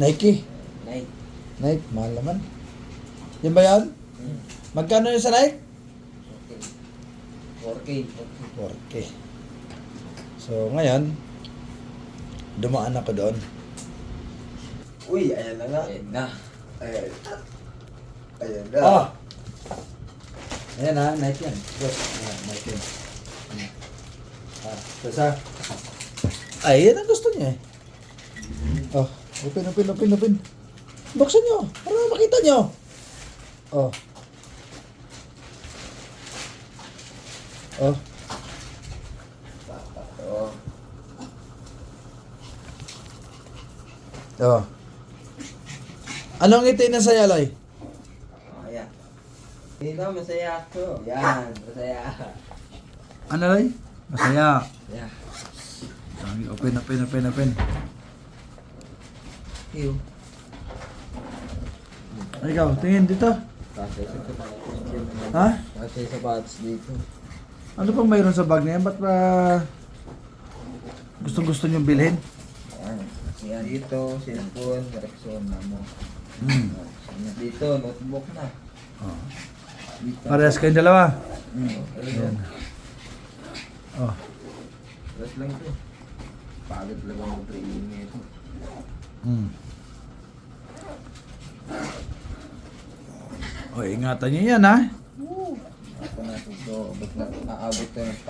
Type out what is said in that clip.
Nike. Nike. Nike, mahal naman. Yan ba yan? Magkano yun sa Nike? Okay. 4K. So, ngayon, dumaan ako doon. Uy, ayan na nga. Ayan na. Ayan. Ayan na. Oh! Ayan ha, Nike yan. Yes, ayan, Nike yan. Tapos ay, yan ang gusto niya eh. Oh, open. Buksan nyo, para makita nyo. Oh. Oh. Oh. Oh. Anong ngiti na sa'yo, Loy? Ayan. Dito, masaya ako. Yan, masaya. Ano, Loy? Masaya. Yeah. Open. Ew. Ikaw, tingin dito. Kasi sa sapatos. Ha? Kasi sa sapatos dito. Ano pang mayroon sa bag na yan? Ba't ba gustong-gusto niyong bilhin? Ayan. Yan dito, cellphone, Rexona mo. Dito, notebook na. Oh. Dito. Parehas kayong dalawa. Ayan. Oh. Plus lang ito. Pagod lang ang training nito. Oh, ingatan niyo yan ha. Ako na ito. Ba't na aabot ko ng